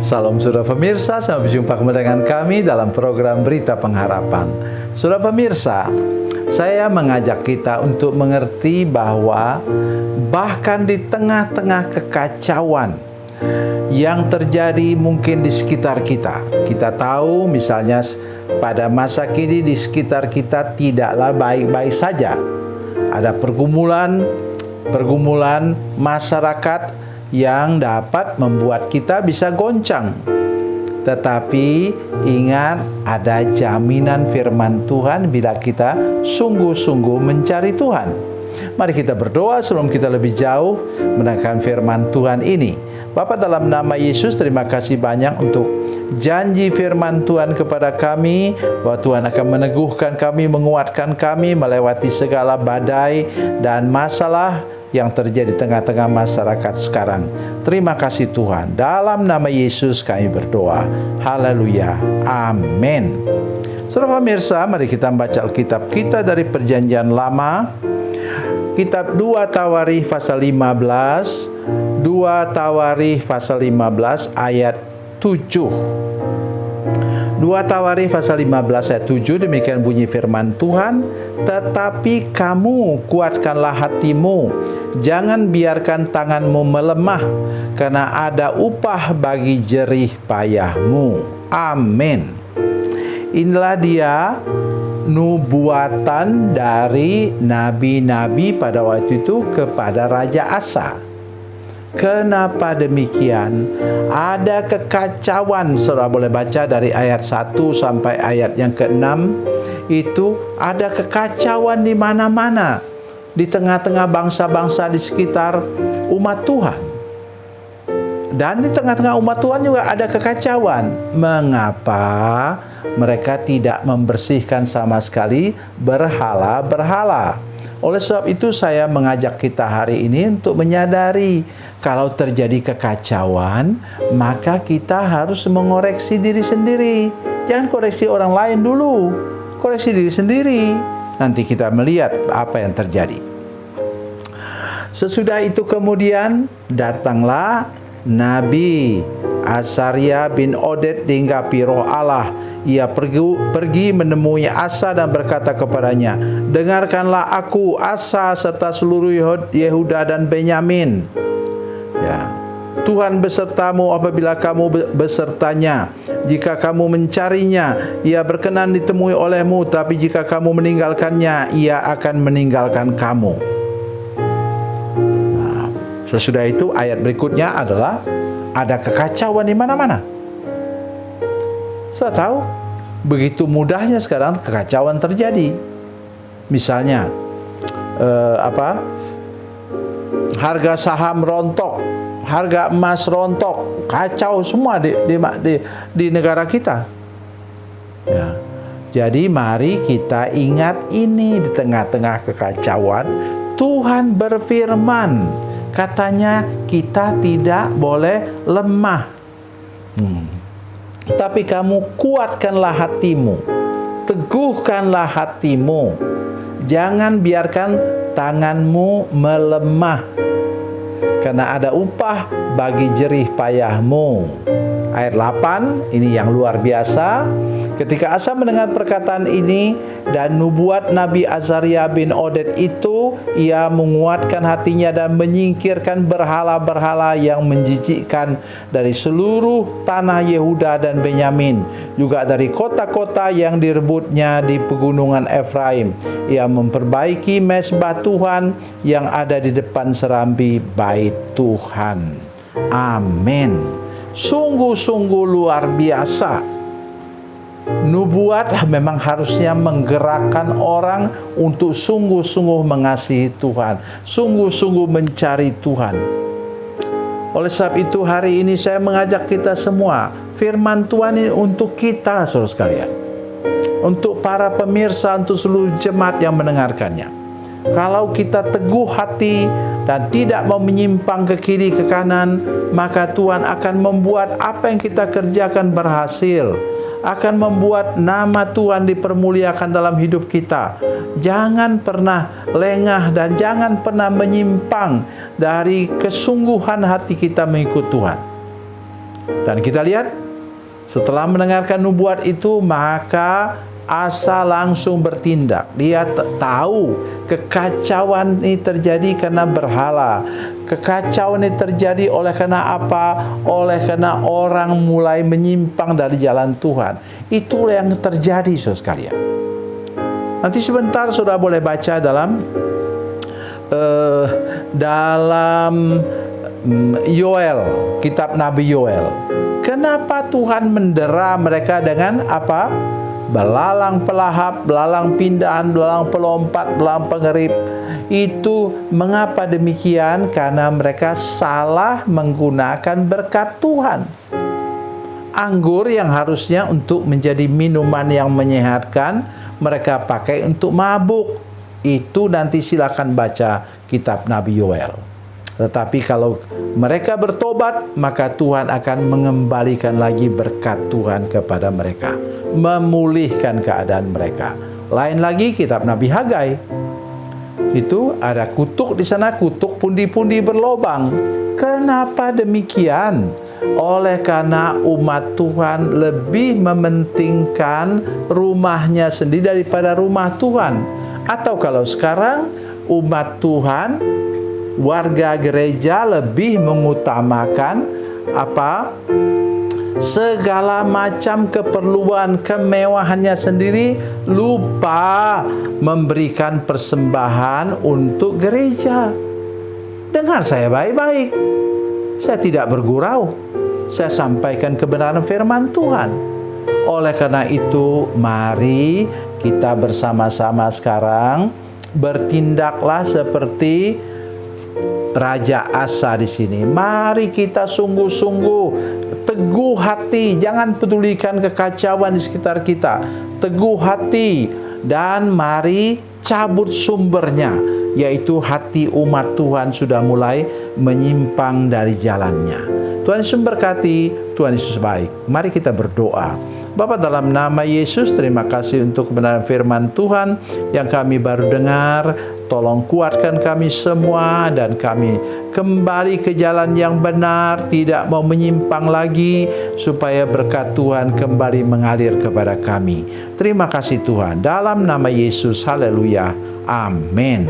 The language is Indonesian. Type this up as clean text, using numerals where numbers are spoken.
Salam saudara pemirsa, sampai jumpa kembali dengan kami dalam program Berita Pengharapan. Saudara pemirsa, saya mengajak kita untuk mengerti bahwa bahkan di tengah-tengah kekacauan yang terjadi mungkin di sekitar kita, kita tahu misalnya pada masa kini di sekitar kita tidaklah baik-baik saja. Ada pergumulan masyarakat yang dapat membuat kita bisa goncang. Tetapi ingat, ada jaminan firman Tuhan bila kita sungguh-sungguh mencari Tuhan. Mari kita berdoa sebelum kita lebih jauh mendengarkan firman Tuhan ini. Bapa, dalam nama Yesus, terima kasih banyak untuk janji firman Tuhan kepada kami, bahwa Tuhan akan meneguhkan kami, menguatkan kami melewati segala badai dan masalah yang terjadi di tengah-tengah masyarakat sekarang. Terima kasih Tuhan. Dalam nama Yesus kami berdoa. Haleluya. Amin. Saudara pemirsa, mari kita membaca Alkitab kita dari Perjanjian Lama. Kitab 2 Tawarikh pasal 15. 2 Tawarikh pasal 15 ayat 7. 2 Tawarikh pasal 15 ayat 7, demikian bunyi firman Tuhan. Tetapi kamu kuatkanlah hatimu, jangan biarkan tanganmu melemah, karena ada upah bagi jerih payahmu. Amin. Inilah dia nubuatan dari nabi-nabi pada waktu itu kepada Raja Asa. Kenapa demikian? Ada kekacauan. Saudara boleh baca dari ayat 1 sampai ayat yang ke-6. Itu ada kekacauan di mana-mana, di tengah-tengah bangsa-bangsa di sekitar umat Tuhan. Dan di tengah-tengah umat Tuhan juga ada kekacauan. Mengapa mereka tidak membersihkan sama sekali berhala-berhala? Oleh sebab itu saya mengajak kita hari ini untuk menyadari, kalau terjadi kekacauan, maka kita harus mengoreksi diri sendiri. Jangan koreksi orang lain dulu, koreksi diri sendiri. Nanti kita melihat apa yang terjadi. Sesudah itu kemudian datanglah Nabi Azaria bin Oded dihinggapi roh Allah. Ia pergi menemui Asa dan berkata kepadanya, dengarkanlah aku, Asa, serta seluruh Yehuda dan Benyamin. Ya, Tuhan besertamu apabila kamu besertanya. Jika kamu mencarinya, ia berkenan ditemui olehmu. Tapi jika kamu meninggalkannya, ia akan meninggalkan kamu. Nah, sesudah itu ayat berikutnya adalah ada kekacauan di mana-mana. Saya tahu begitu mudahnya sekarang kekacauan terjadi. Misalnya harga saham rontok, harga emas rontok, kacau semua di negara kita. Ya. Jadi mari kita ingat ini, di tengah-tengah kekacauan Tuhan berfirman, katanya kita tidak boleh lemah. Tapi kamu kuatkanlah hatimu, teguhkanlah hatimu, jangan biarkan tanganmu melemah, karena ada upah bagi jerih payahmu. Ayat 8, ini yang luar biasa. Ketika Asa mendengar perkataan ini dan nubuat Nabi Azaria bin Oded itu, ia menguatkan hatinya dan menyingkirkan berhala-berhala yang menjijikkan dari seluruh tanah Yehuda dan Benyamin, juga dari kota-kota yang direbutnya di pegunungan Efraim. Ia memperbaiki mezbah Tuhan yang ada di depan serambi bait Tuhan. Amin. Sungguh-sungguh luar biasa. Nubuat memang harusnya menggerakkan orang untuk sungguh-sungguh mengasihi Tuhan, sungguh-sungguh mencari Tuhan. Oleh sebab itu hari ini saya mengajak kita semua, firman Tuhan ini untuk kita, saudara sekalian, untuk para pemirsa, untuk seluruh jemaat yang mendengarkannya. Kalau kita teguh hati dan tidak mau menyimpang ke kiri ke kanan, maka Tuhan akan membuat apa yang kita kerjakan berhasil, akan membuat nama Tuhan dipermuliakan dalam hidup kita. Jangan pernah lengah dan jangan pernah menyimpang dari kesungguhan hati kita mengikut Tuhan. Dan kita lihat, setelah mendengarkan nubuat itu, maka Asa langsung bertindak. Dia tahu kekacauan ini terjadi karena berhala. Kekacauan ini terjadi oleh karena apa? Oleh karena orang mulai menyimpang dari jalan Tuhan. Itulah yang terjadi, saudara sekalian. Nanti sebentar saudara boleh baca dalam Yoel, kitab Nabi Yoel. Kenapa Tuhan mendera mereka dengan apa? Belalang pelahap, belalang pindahan, belalang pelompat, belalang pengerip. Itu mengapa demikian? Karena mereka salah menggunakan berkat Tuhan. Anggur yang harusnya untuk menjadi minuman yang menyehatkan, mereka pakai untuk mabuk. Itu nanti silakan baca kitab Nabi Yoel. Tetapi kalau mereka bertobat, maka Tuhan akan mengembalikan lagi berkat Tuhan kepada mereka, memulihkan keadaan mereka. Lain lagi kitab Nabi Hagai. Itu ada kutuk di sana, kutuk pundi-pundi berlobang. Kenapa demikian? Oleh karena umat Tuhan lebih mementingkan rumahnya sendiri daripada rumah Tuhan. Atau kalau sekarang umat Tuhan, warga gereja lebih mengutamakan apa? Segala macam keperluan kemewahannya sendiri, lupa memberikan persembahan untuk gereja. Dengar saya baik-baik. Saya tidak bergurau. Saya sampaikan kebenaran firman Tuhan. Oleh karena itu, mari kita bersama-sama sekarang bertindaklah seperti Raja Asa di sini. Mari kita sungguh-sungguh teguh hati, jangan pedulikan kekacauan di sekitar kita. Teguh hati dan mari cabut sumbernya, yaitu hati umat Tuhan sudah mulai menyimpang dari jalannya. Tuhan Yesus memberkati, Tuhan Yesus baik. Mari kita berdoa. Bapa, dalam nama Yesus, terima kasih untuk kebenaran firman Tuhan yang kami baru dengar. Tolong kuatkan kami semua dan kami kembali ke jalan yang benar, tidak mau menyimpang lagi, supaya berkat Tuhan kembali mengalir kepada kami. Terima kasih Tuhan. Dalam nama Yesus, haleluya. Amin.